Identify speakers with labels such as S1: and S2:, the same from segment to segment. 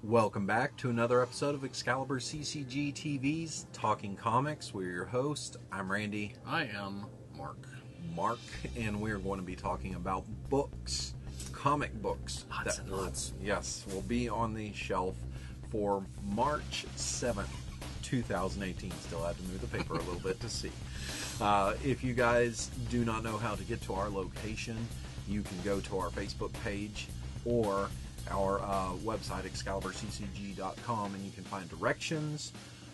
S1: Welcome back to another episode of Excalibur CCG TV's Talking Comics. We're your host. I'm Randy.
S2: I am Mark.
S1: And we're going to be talking about books, comic books.
S2: Lots and lots.
S1: Yes, will be on the shelf for March 7th, 2018. Still had to move the paper a little bit to see. If you guys do not know how to get to our location, you can go to our Facebook page or our website, ExcaliburCCG.com, and you can find directions,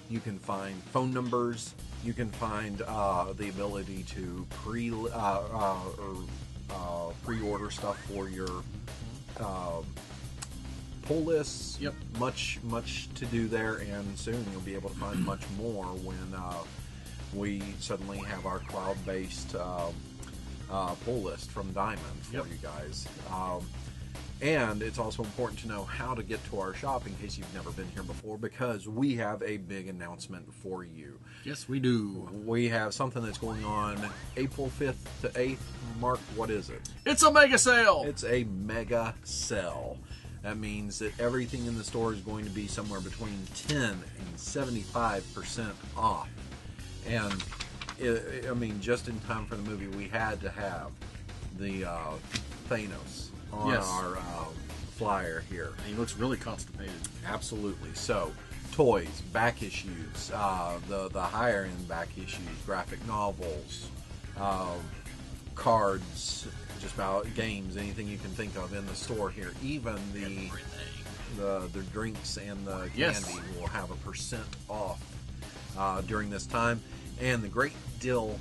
S1: you can find phone numbers, you can find the ability to pre-order stuff for your pull lists.
S2: Yep.
S1: Much to do there, and soon you'll be able to find much more when we suddenly have our cloud-based pull list from Diamond for you guys. And it's also important to know how to get to our shop in case you've never been here before, because we have a big announcement for you.
S2: Yes, we do.
S1: We have something that's going on April 5th to 8th. Mark, what is it?
S2: It's a mega sale!
S1: It's a mega sale. That means that everything in the store is going to be somewhere between 10 and 75% off. And, I mean, just in time for the movie, we had to have the Thanos on our flyer here.
S2: He looks really constipated.
S1: Absolutely. So, toys, back issues, the higher end back issues, graphic novels, cards, just about games, anything you can think of in the store here. Even the drinks and the candy will have 1% off during this time. And the great deal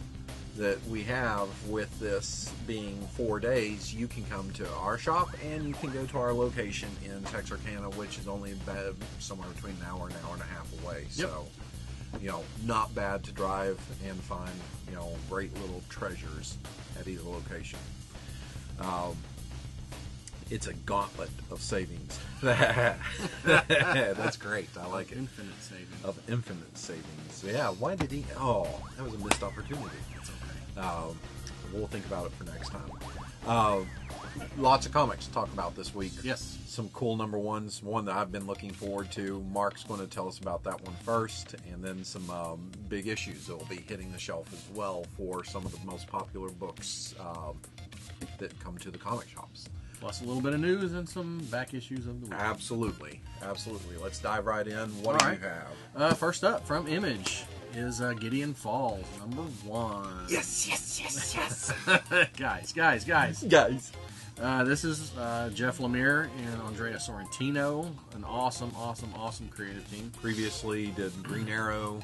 S1: that we have with this being 4 days, you can come to our shop and you can go to our location in Texarkana, which is only somewhere between an hour and a half away.
S2: Yep.
S1: So, you know, not bad to drive and find, you know, great little treasures at either location. It's a gauntlet of savings. That's great. I like it.
S2: Infinite savings.
S1: Of infinite savings. Yeah, why did he... Oh, that was a missed opportunity.
S2: It's okay.
S1: We'll think about it for next time. Lots of comics to talk about this week.
S2: Yes.
S1: Some cool number ones. One that I've been looking forward to. Mark's going to tell us about that one first. And then some big issues that will be hitting the shelf as well for some of the most popular books that come to the comic shops.
S2: Plus a little bit of news and some back issues of the week.
S1: Absolutely. Let's dive right in. What do you have?
S2: First up, from Image, is Gideon Falls, number 1.
S1: Yes.
S2: Guys. This is Jeff Lemire and Andrea Sorrentino, an awesome creative team.
S1: Previously did Green Arrow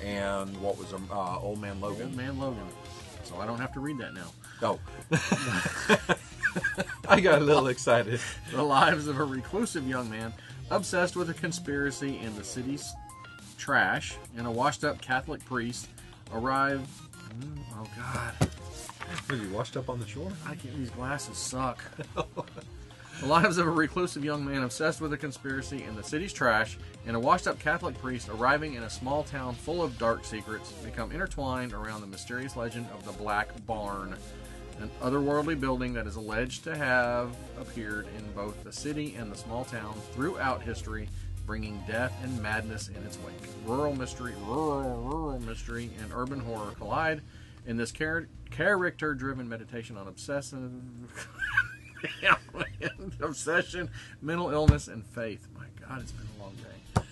S1: and what was Old Man Logan.
S2: Old Man Logan. So I don't have to read that now.
S1: Oh. I got a little excited.
S2: The lives of a reclusive young man obsessed with a conspiracy in the city's trash and a washed-up Catholic priest arrive... Oh, God.
S1: Was he washed up on the shore?
S2: These glasses suck. The lives of a reclusive young man obsessed with a conspiracy in the city's trash and a washed-up Catholic priest arriving in a small town full of dark secrets become intertwined around the mysterious legend of the Black Barn, an otherworldly building that is alleged to have appeared in both the city and the small town throughout history, bringing death and madness in its wake. Rural mystery, and urban horror collide in this character-driven meditation on obsession, mental illness, and faith. My God, it's been a long day.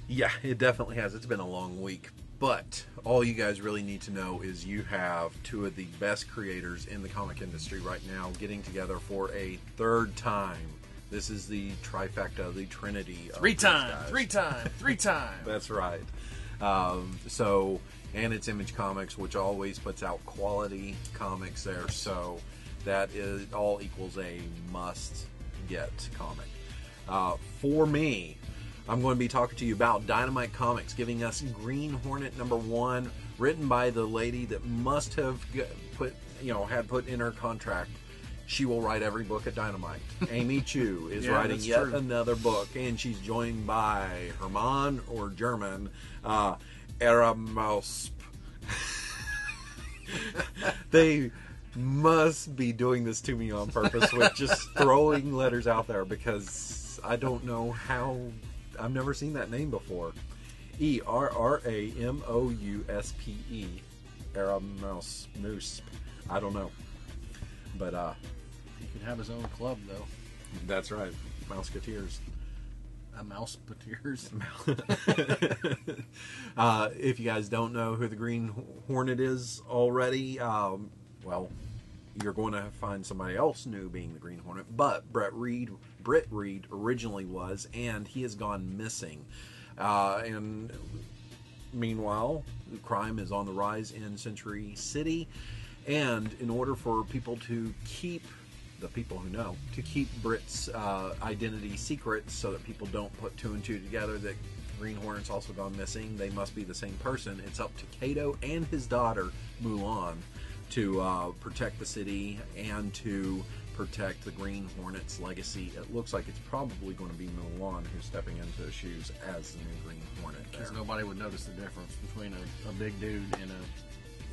S1: Yeah, it definitely has. It's been a long week. But all you guys really need to know is you have two of the best creators in the comic industry right now getting together for a third time. This is the trifecta, the trinity.
S2: Three times.
S1: That's right. And it's Image Comics, which always puts out quality comics there. So that is all equals a must-get comic. For me, I'm going to be talking to you about Dynamite Comics, giving us Green Hornet number 1, written by the lady that must have had put in her contract she will write every book at Dynamite. Amy Chu is writing yet another book, and she's joined by Herman, or German, Aramosp. They must be doing this to me on purpose with just throwing letters out there, because is. I don't know how. I've never seen that name before. Erramouspe. Moose. I don't know. But
S2: he could have his own club, though.
S1: That's right. Mouseketeers.
S2: Mouseketeers.
S1: If you guys don't know who the Green Hornet is already, well, you're going to find somebody else new being the Green Hornet. But Britt Reed originally was, and he has gone missing. And meanwhile, crime is on the rise in Century City. And in order for people to keep, the people who know, to keep Britt's identity secret so that people don't put two and two together that Green Hornet's also gone missing, they must be the same person. It's up to Kato and his daughter, Mulan, to protect the city and to protect the Green Hornet's legacy. It looks like it's probably going to be Mulan who's stepping into the shoes as the new Green Hornet.
S2: Because nobody would notice the difference between a big dude and a...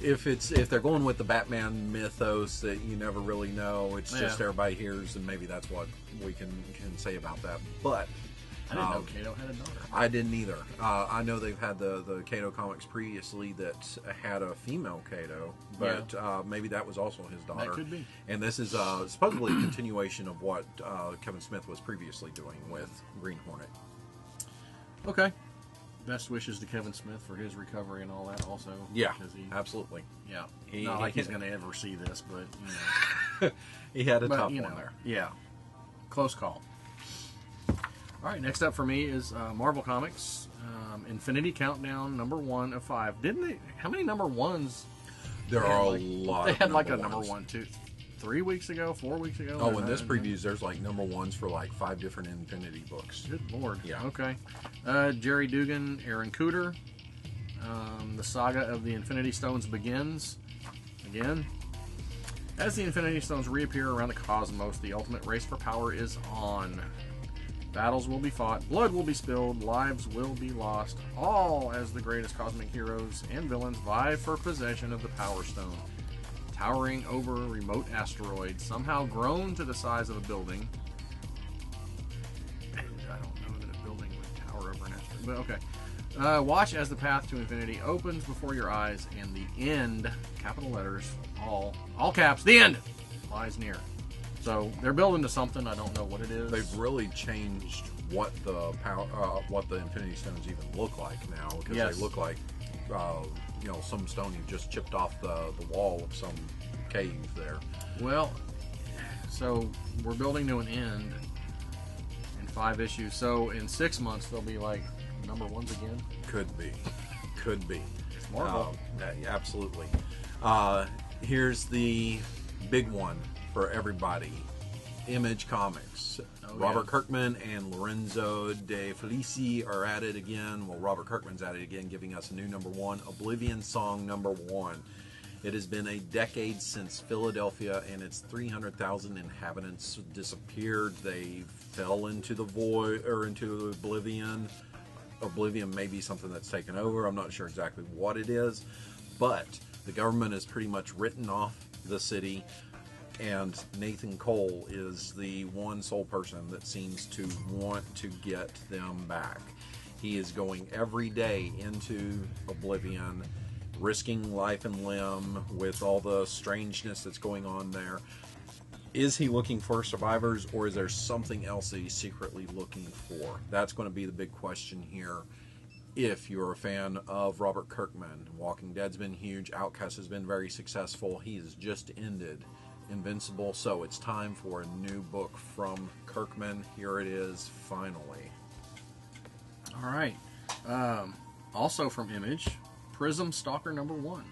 S1: If they're going with the Batman mythos that you never really know, it's just everybody hears, and maybe that's what we can say about that. But
S2: I didn't know Kato had a daughter.
S1: I didn't either. I know they've had the Kato comics previously that had a female Kato, but maybe that was also his daughter.
S2: That could be.
S1: And this is supposedly a continuation of what Kevin Smith was previously doing with Green Hornet.
S2: Okay. Best wishes to Kevin Smith for his recovery and all that also.
S1: Yeah, absolutely.
S2: Yeah. Not like he's going to ever see this, but, you know.
S1: He had a tough one there.
S2: Yeah. Close call. All right, next up for me is Marvel Comics, Infinity Countdown, number 1 of 5. Didn't they? How many number 1s?
S1: There are a lot.
S2: They had like a number 1, 2, 3 weeks ago, 4 weeks ago.
S1: Oh, in this previews, there's like number 1s for like 5 different Infinity books.
S2: Good Lord.
S1: Yeah.
S2: Okay. Jerry Dugan, Aaron Cooter. The saga of the Infinity Stones begins again. As the Infinity Stones reappear around the cosmos, the ultimate race for power is on. Battles will be fought, blood will be spilled, lives will be lost, all as the greatest cosmic heroes and villains vie for possession of the Power Stone. Towering over a remote asteroid, somehow grown to the size of a building. I don't know that a building would tower over an asteroid, but okay. Watch as the path to infinity opens before your eyes, and the end, capital letters, all caps, the end lies near. So they're building to something. I don't know what it is.
S1: They've really changed what the Infinity Stones even look like now, because they look like some stone you just chipped off the wall of some cave there.
S2: Well, so we're building to an end in 5 issues. So in 6 months they'll be like number 1s again.
S1: Could be.
S2: It's Marvel.
S1: Absolutely. Here's the big one for everybody. Image Comics. Robert Kirkman and Lorenzo De Felici are at it again. Well, Robert Kirkman's at it again, giving us a new number 1, Oblivion Song number 1. It has been a decade since Philadelphia and its 300,000 inhabitants disappeared. They fell into the void, or into oblivion. Oblivion may be something that's taken over. I'm not sure exactly what it is, but the government has pretty much written off the city. And Nathan Cole is the one sole person that seems to want to get them back. He is going every day into Oblivion, risking life and limb with all the strangeness that's going on there. Is he looking for survivors, or is there something else that he's secretly looking for? That's going to be the big question here. If you're a fan of Robert Kirkman, Walking Dead's been huge, Outcast has been very successful. He has just ended Invincible, so it's time for a new book from Kirkman. Here it is, finally.
S2: All right. Also from Image, PRISM Stalker number 1,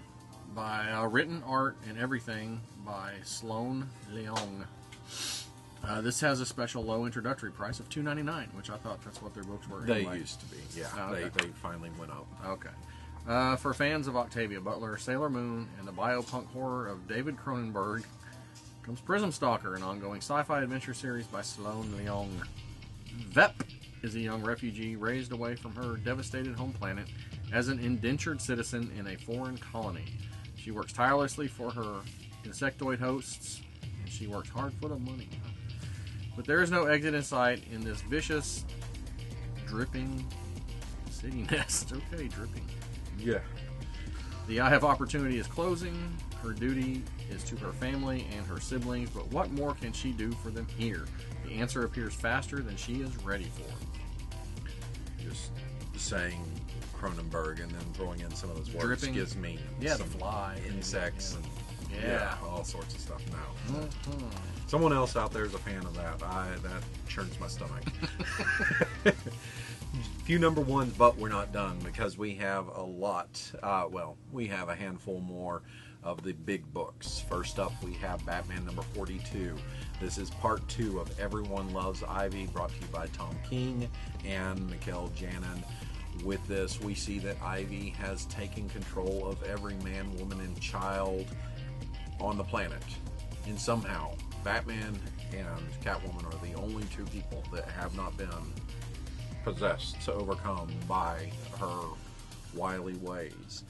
S2: by written art and everything by Sloan Leong. This has a special low introductory price of $2.99, which I thought that's what their books were anyway.
S1: They used to be, yeah.
S2: Oh, okay.
S1: They finally went up.
S2: Okay. For fans of Octavia Butler, Sailor Moon, and the biopunk horror of David Cronenberg, comes PRISM Stalker, an ongoing sci-fi adventure series by Sloan Leong. Vep is a young refugee raised away from her devastated home planet as an indentured citizen in a foreign colony. She works tirelessly for her insectoid hosts, and she works hard for the money. But there is no exit in sight in this vicious, dripping city nest. Okay, dripping.
S1: Yeah.
S2: The eye of opportunity is closing. Her duty is to her family and her siblings, but what more can she do for them here? The answer appears faster than she is ready for.
S1: Just saying Cronenberg and then throwing in some of those words
S2: Dripping.
S1: gives me
S2: Yeah,
S1: some
S2: the fly.
S1: insects and
S2: Yeah.
S1: all sorts of stuff now.
S2: Mhm.
S1: Someone else out there is a fan of that. That churns my stomach. Few number ones, but we're not done because we have a lot. We have a handful more of the big books. First up, we have Batman number 42. This is part 2 of Everyone Loves Ivy, brought to you by Tom King and Mikhail Janin. With this, we see that Ivy has taken control of every man, woman, and child on the planet. And somehow, Batman and Catwoman are the only two people that have not been possessed to overcome by her wily ways.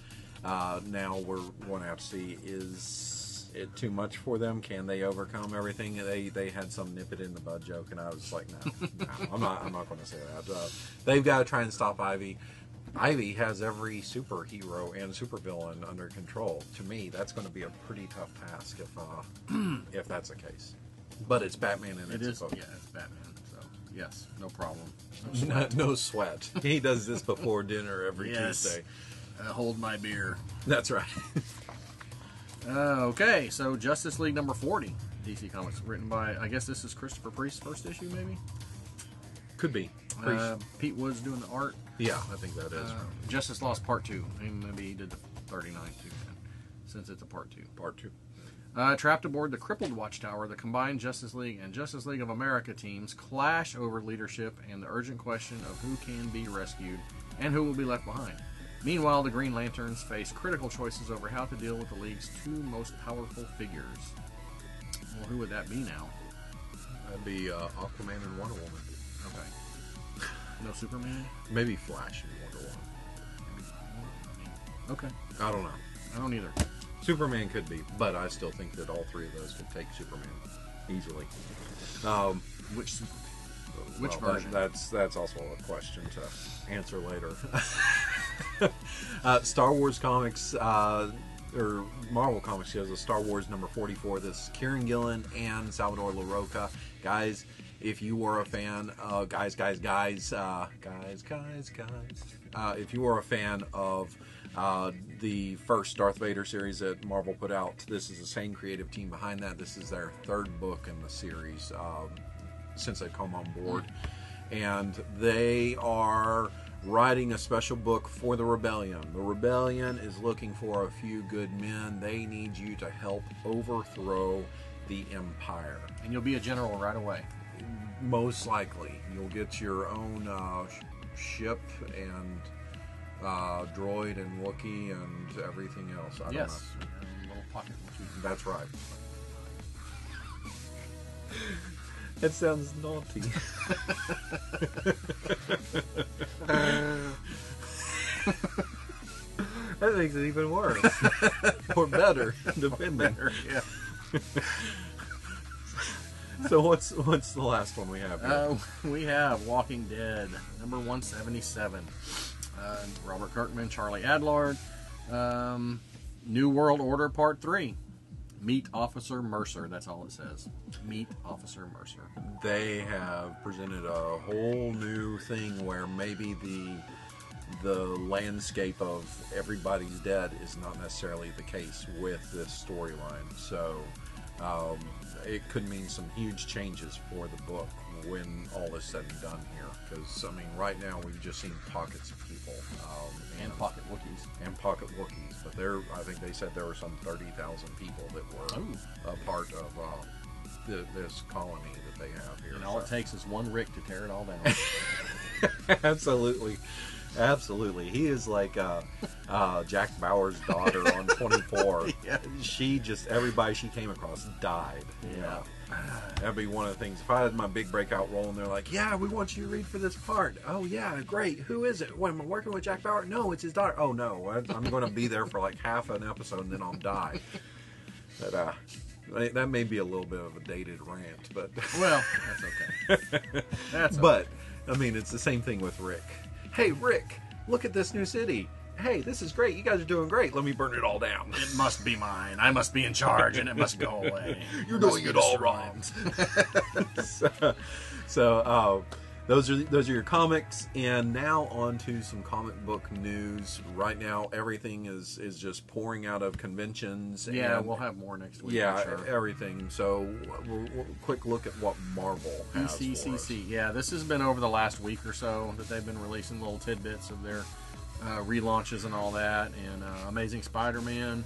S1: Now we're going to have to see, is it too much for them? Can they overcome everything? They had some nip it in the bud joke, and I was like, no, I'm not going to say that. They've got to try and stop Ivy. Ivy has every superhero and supervillain under control. To me, that's going to be a pretty tough task if that's the case. But it's Batman, and
S2: It
S1: it's
S2: is.
S1: supposed.
S2: Yeah, it's Batman. So yes, no problem.
S1: No sweat. He does this before dinner every
S2: Yes.
S1: Tuesday.
S2: Hold my beer.
S1: That's right.
S2: Okay, so Justice League number 40, DC Comics, written by, I guess this is Christopher Priest's first issue, maybe?
S1: Could be.
S2: Pete Woods doing the art.
S1: Yeah, I think that is.
S2: Justice Lost Part 2. Maybe he did the 39 too, then, since it's a Part 2.
S1: Part 2.
S2: Trapped aboard the crippled Watchtower, the combined Justice League and Justice League of America teams clash over leadership and the urgent question of who can be rescued and who will be left behind. Meanwhile, the Green Lanterns face critical choices over how to deal with the League's two most powerful figures. Well, who would that be now?
S1: That'd be Aquaman and Wonder Woman.
S2: Okay. No Superman?
S1: Maybe Flash and Wonder Woman.
S2: Okay.
S1: I don't know.
S2: I don't either.
S1: Superman could be, but I still think that all three of those could take Superman easily.
S2: Which version?
S1: That's also a question to answer later. Star Wars Comics, or Marvel Comics, has a Star Wars number 44. This is Kieran Gillen and Salvador LaRocca. Guys, if you are a fan, if you are a fan of the first Darth Vader series that Marvel put out, this is the same creative team behind that. This is their third book in the series since they've come on board, and they are writing a special book for the Rebellion. The Rebellion is looking for a few good men. They need you to help overthrow the Empire.
S2: And you'll be a general right away.
S1: Most likely. You'll get your own ship and droid and Wookiee and everything else. I don't know.
S2: Little pocket Wookiee.
S1: That's right. It sounds naughty. That makes it even worse. Or better, depending.
S2: Yeah.
S1: So what's the last one we have here?
S2: We have Walking Dead, number 177. Robert Kirkman, Charlie Adlard. New World Order Part 3. Meet Officer Mercer. That's all it says. Meet Officer Mercer.
S1: They have presented a whole new thing where maybe the landscape of everybody's dead is not necessarily the case with this storyline. So it could mean some huge changes for the book when all is said and done here. Because, I mean, right now we've just seen pockets of people.
S2: And pocket Wookiees.
S1: And pocket Wookiees. But I think they said there were some 30,000 people that were a part of this colony that they have here.
S2: And all it takes is one Rick to tear it all down.
S1: Absolutely. Absolutely. He is like Jack Bauer's daughter on 24.
S2: Yeah.
S1: Everybody she came across died.
S2: Yeah.
S1: That'd be one of the things. If I had my big breakout role and they're like, yeah, we want you to read for this part. Oh, yeah, great. Who is it? What, am I working with Jack Bauer? No, it's his daughter. Oh, no. I'm going to be there for like half an episode and then I'll die. But That may be a little bit of a dated rant, but
S2: Well, that's okay. That's
S1: but I mean, it's the same thing with Rick. Hey, Rick, look at this new city. Hey, this is great. You guys are doing great. Let me burn it all down.
S2: It must be mine. I must be in charge, and it must go away.
S1: You're doing it all wrong. So those are your comics, and now on to some comic book news. Right now, everything is just pouring out of conventions.
S2: Yeah,
S1: and
S2: we'll have more next week.
S1: yeah,
S2: I'm sure.
S1: everything. So, quick look at what Marvel has for us.
S2: ECCC. Yeah, this has been over the last week or so that they've been releasing little tidbits of their relaunches and all that. And Amazing Spider-Man,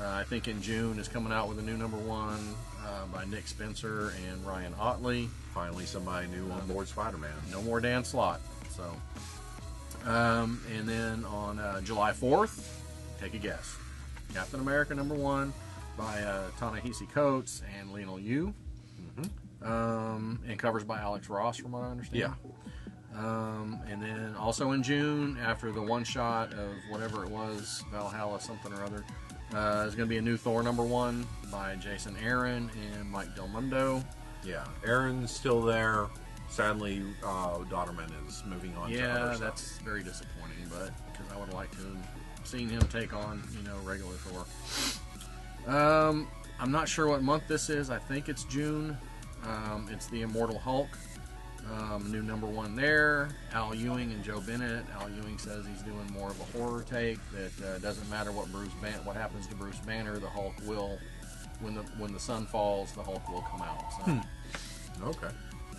S2: I think in June, is coming out with a new #1 by Nick Spencer and Ryan Ottley.
S1: Finally, somebody new on board Spider-Man.
S2: No more Dan Slott. So, and then on July 4th, take a guess. Captain America #1 by Ta-Nehisi Coates and Lionel Yu. And covers by Alex Ross, from what I understand.
S1: Yeah.
S2: And then also in June, after the one shot of whatever it was, Valhalla something or other, there's going to be a new Thor #1 by Jason Aaron and Mike Del Mundo.
S1: Yeah, Aaron's still there. Sadly, Dotterman is moving on to other
S2: Yeah,
S1: stuff.
S2: that's very disappointing, but because I would have liked to have seen him take on, regular Thor. I'm not sure what month this is. I think it's June. It's the Immortal Hulk. New #1 there. Al Ewing and Joe Bennett. Al Ewing says he's doing more of a horror take. That doesn't matter what happens to Bruce Banner, the Hulk will, when the sun falls, the Hulk will come out. So.
S1: Okay.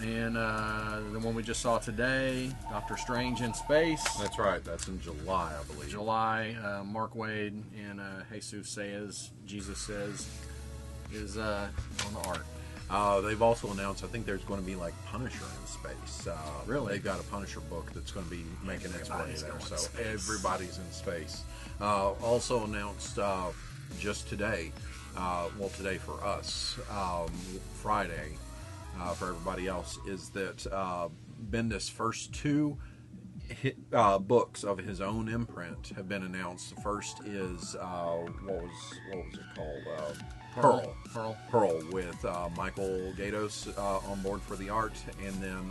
S2: And the one we just saw today, Doctor Strange in Space.
S1: That's right. That's in July, I believe.
S2: July. Mark Waid and Jesus Says, is on the art.
S1: They've also announced, I think there's going to be like Punisher in space.
S2: Really?
S1: They've got a Punisher book that's going to be making its way
S2: Everybody's
S1: there.
S2: going
S1: So
S2: to space.
S1: everybody's in space. Also announced just today, today for us, Friday for everybody else, is that Bendis' first 2 books of his own imprint have been announced. The first is what was it called? Pearl with Michael Gaydos on board for the art, and then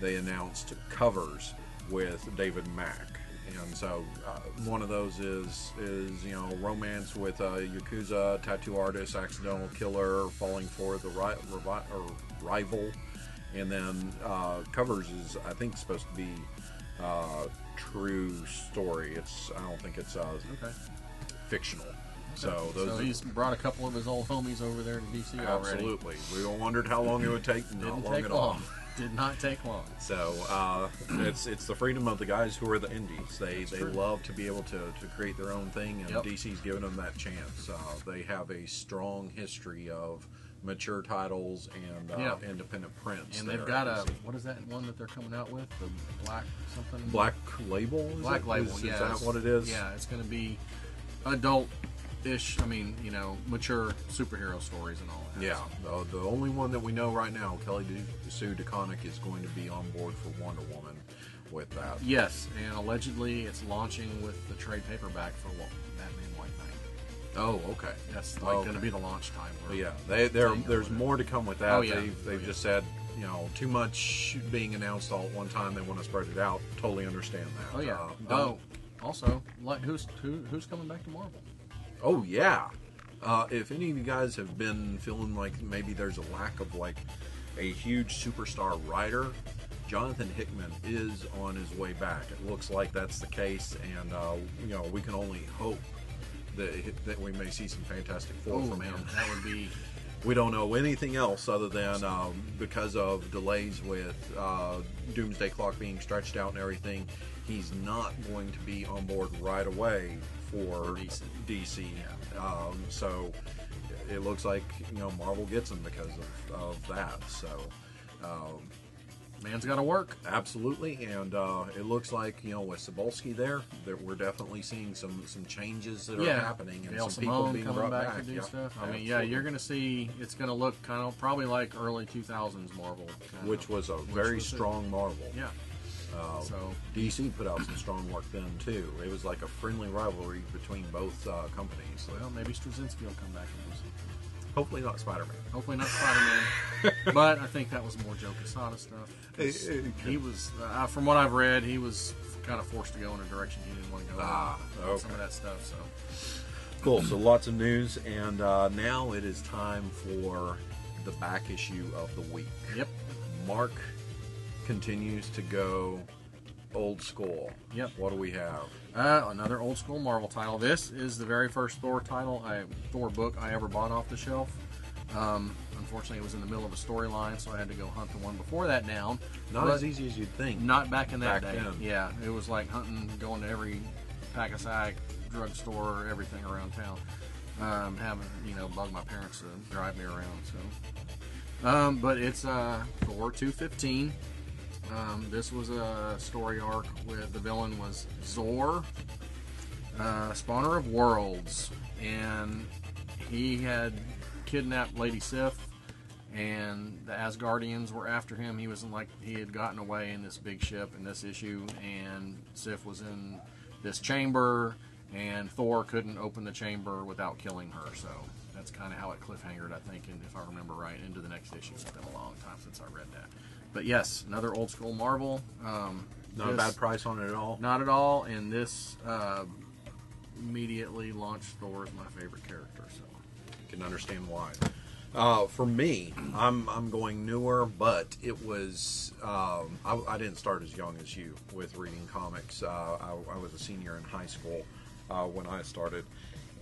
S1: they announced covers with David Mack. And so one of those is romance with a Yakuza tattoo artist, accidental killer falling for the rival, and then covers is, I think, supposed to be true story. I don't think it's fictional. So
S2: he's brought a couple of his old homies over there to DC already.
S1: Absolutely. We all wondered how long it would take. Not long at all.
S2: Did not take long.
S1: So it's the freedom of the guys who are the indies. They love to be able to create their own thing, and DC's giving them that chance. They have a strong history of mature titles and independent prints.
S2: And they've got what is that one that they're coming out with? The Black something?
S1: Black Label?
S2: Black Label,
S1: Is that what it is?
S2: Yeah, it's going to be adult-ish, mature superhero stories and all that.
S1: Yeah, the only one that we know right now, Kelly Sue DeConnick, is going to be on board for Wonder Woman with that.
S2: Yes, and allegedly it's launching with the trade paperback for Batman White Knight.
S1: Oh, okay.
S2: That's going to be the launch time.
S1: But yeah, there's more to come with that.
S2: Oh, yeah.
S1: They've just said, too much being announced all at one time. They want to spread it out. Totally understand that.
S2: Oh yeah. Also, who's coming back to Marvel?
S1: Oh yeah. If any of you guys have been feeling like maybe there's a lack of like a huge superstar writer, Jonathan Hickman is on his way back. It looks like that's the case, and we can only hope that we may see some Fantastic Four from him.
S2: That would be.
S1: We don't know anything else other than because of delays with Doomsday Clock being stretched out and everything, he's not going to be on board right away for DC. So it looks like Marvel gets him because of that. So
S2: man's got to work.
S1: Absolutely, and it looks like with Cebulski there, that we're definitely seeing some changes that are happening, and
S2: Gail
S1: some people
S2: Simone
S1: being
S2: coming
S1: brought
S2: back to do stuff.
S1: Absolutely.
S2: You're going to see it's going to look kind of probably like early 2000s Marvel,
S1: which was a very strong Marvel.
S2: Yeah. So
S1: DC put out some strong work then too. It was like a friendly rivalry between both companies.
S2: Well, maybe Straczynski will come back and do something.
S1: Hopefully not Spider-Man.
S2: Hopefully not Spider-Man. But I think that was more Joe Quesada stuff. He was, from what I've read, he was kind of forced to go in a direction he didn't want to go in.
S1: Okay.
S2: Some of that stuff. So
S1: Cool. So lots of news, and now it is time for the back issue of the week.
S2: Yep.
S1: Mark continues to go old school.
S2: Yep.
S1: What do we have?
S2: Another old school Marvel title. This is the very first Thor book I ever bought off the shelf. Unfortunately, it was in the middle of a storyline, so I had to go hunt the one before that down.
S1: Not as easy as you'd think.
S2: Not back in that
S1: Back
S2: day.
S1: then.
S2: Yeah, it was like hunting, going to every pack-a-sack, drugstore, everything around town. Having, bug my parents to drive me around. So, but it's Thor 215. This was a story arc with the villain was Zor, spawner of worlds, and he had kidnapped Lady Sif, and the Asgardians were after him. He had gotten away in this big ship in this issue, and Sif was in this chamber, and Thor couldn't open the chamber without killing her. So that's kind of how it cliffhangered, I think, and if I remember right, into the next issue. It's been a long time since I read that. But yes, another old school Marvel.
S1: Not a bad price on it at all.
S2: Not at all. And this immediately launched Thor as my favorite character. So
S1: You can understand why. For me, I'm going newer, but it was I didn't start as young as you with reading comics. I was a senior in high school when I started,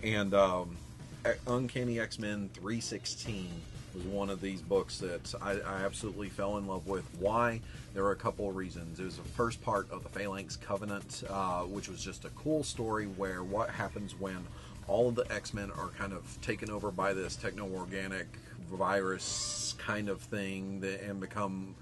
S1: and Uncanny X-Men 316 was one of these books that I absolutely fell in love with. Why? There were a couple of reasons. It was the first part of the Phalanx Covenant, which was just a cool story where what happens when all of the X-Men are kind of taken over by this techno-organic virus kind of thing and become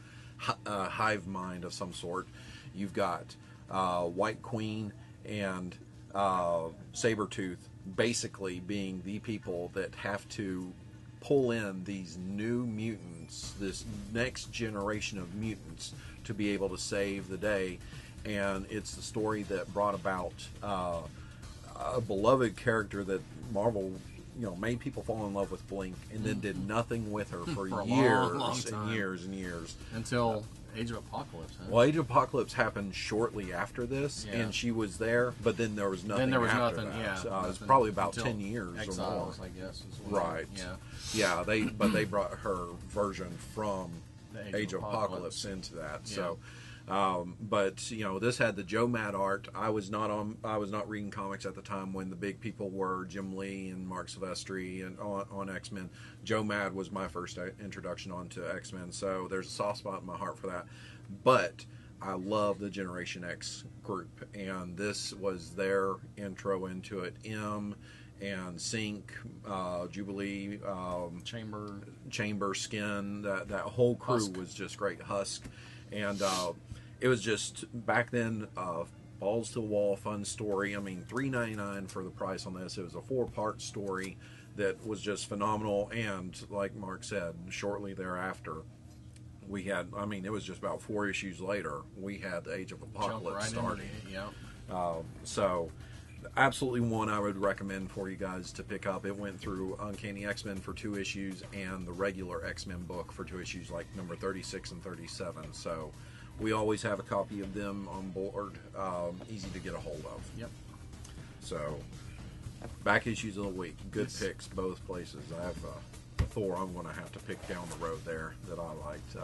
S1: a hive mind of some sort. You've got White Queen and Sabretooth basically being the people that have to pull in these new mutants, this next generation of mutants, to be able to save the day. And it's the story that brought about a beloved character that Marvel, made people fall in love with Blink, and then did nothing with her for years
S2: long
S1: and
S2: time.
S1: years and years.
S2: until Age of Apocalypse. Huh?
S1: Well, Age of Apocalypse happened shortly after this,
S2: Yeah.
S1: and she was there, but then there was nothing.
S2: Then there was
S1: after
S2: nothing.
S1: that.
S2: Yeah,
S1: It was probably about
S2: until
S1: 10 years
S2: Exiles,
S1: or more.
S2: I guess. Is what
S1: Right.
S2: Yeah.
S1: Yeah, they brought her version from
S2: The
S1: Age of Apocalypse into that.
S2: Yeah.
S1: So, but this had the Joe Mad art. I was not reading comics at the time when the big people were Jim Lee and Mark Silvestri and on X-Men. Joe Mad was my first introduction onto X-Men, so there's a soft spot in my heart for that. But I love the Generation X group, and this was their intro into it. M and Sync, Jubilee, Chamber, Skin, that whole crew
S2: Husk.
S1: was just great. Husk, and it was just back then balls to the wall fun story. I mean, $3.99 for the price on this. It was a 4-part story that was just phenomenal, and like Mark said, shortly thereafter we had, it was just about 4 issues later, we had the Age of Apocalypse starting.
S2: Yeah.
S1: So absolutely one I would recommend for you guys to pick up. It went through Uncanny X-Men for 2 issues and the regular X-Men book for 2 issues, like number 36 and 37. So we always have a copy of them on board, easy to get a hold of.
S2: Yep.
S1: So back issues of the week, good picks both places. I have Thor I'm going to have to pick down the road there that I liked.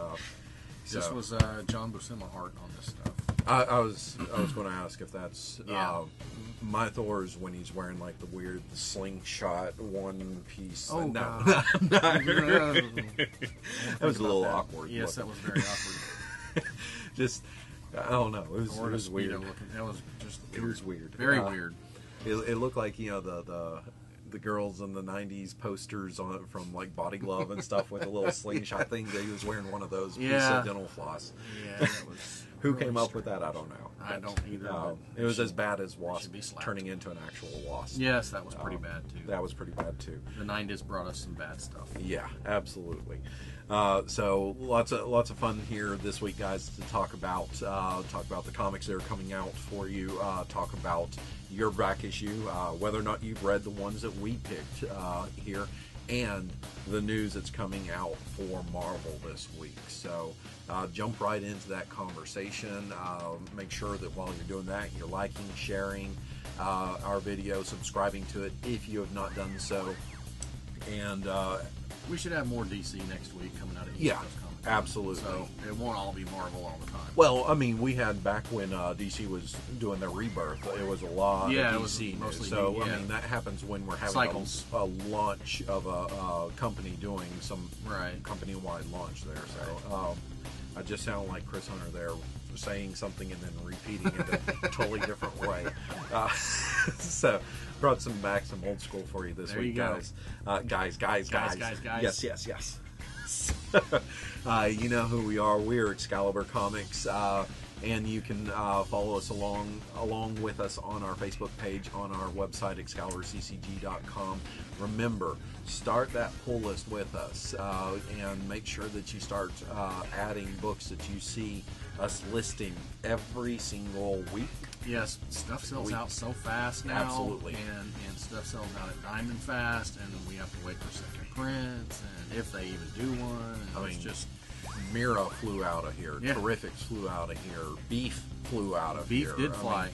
S2: This was John Buscema art on this stuff.
S1: I was going to ask if that's my Thor's when he's wearing like the weird slingshot one piece.
S2: Oh,
S1: no,
S2: God.
S1: that was a little awkward.
S2: Yes, that was very awkward.
S1: Just I don't know. It was weird.
S2: That was just
S1: It was weird.
S2: Very weird.
S1: It looked like the girls in the 90s posters on it from like Body Glove and stuff with a little slingshot thing. He was wearing one of those piece of dental floss.
S2: Yeah, that was
S1: Who
S2: really
S1: came up with that? I don't know.
S2: I don't either. but
S1: It was as bad as
S2: should
S1: Wasp
S2: be slapped.
S1: turning into an actual wasp.
S2: Yes, that was pretty bad too.
S1: That was pretty bad too.
S2: The 90s brought us some bad stuff.
S1: Yeah, absolutely. So lots of fun here this week, guys, to talk about the comics that are coming out for you. Talk about your back issue, whether or not you've read the ones that we picked here, and the news that's coming out for Marvel this week. So jump right into that conversation. Make sure that while you're doing that, you're liking, sharing our video, subscribing to it if you have not done so. And
S2: we should have more DC next week coming out of East
S1: yeah,
S2: Coast Comic.
S1: absolutely.
S2: So it won't all be Marvel all the time.
S1: Well, I mean, we had back when DC was doing their rebirth, it was a lot of DC news. So, I mean, that happens when we're having a launch of a company doing some company-wide launch there. So, I just sound like Chris Hunter there, saying something and then repeating it in a totally different way. So, brought some old school for you this week, guys. Guys. Yes. You know who we are. We're Excalibur Comics, and you can follow us along with us on our Facebook page, on our website, ExcaliburCCG.com. Remember, start that pull list with us, and make sure that you start adding books that you see us listing every single week.
S2: Yes, stuff sells out so fast now.
S1: Absolutely.
S2: And stuff sells out at Diamond Fast, and we have to wait for second prints, and if they even do one.
S1: I mean, just Mira flew out of here.
S2: Yeah.
S1: Terrifics flew out of here. Beef flew out of here.
S2: Beef did fly.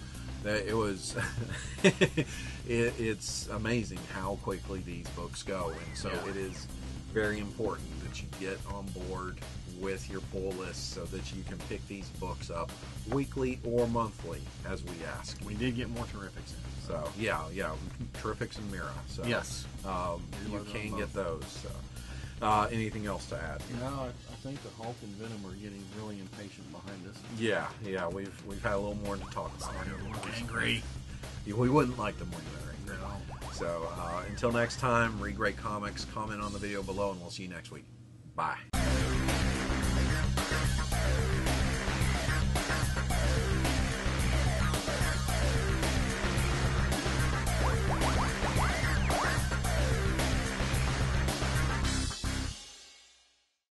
S1: It was. It's amazing how quickly these books go, and so it is very important that you get on board with your pull list so that you can pick these books up weekly or monthly as we ask.
S2: We did get more Terrifics in.
S1: So yeah, Terrifics and Mira. So
S2: yes,
S1: you can get those. So anything else to add?
S2: No, I think the Hulk and Venom are getting really impatient behind us.
S1: Yeah, we've had a little more to talk about.
S2: Angry.
S1: We wouldn't like them when they're angry.
S2: No.
S1: So until next time, read great comics, comment on the video below, and we'll see you next week. Bye.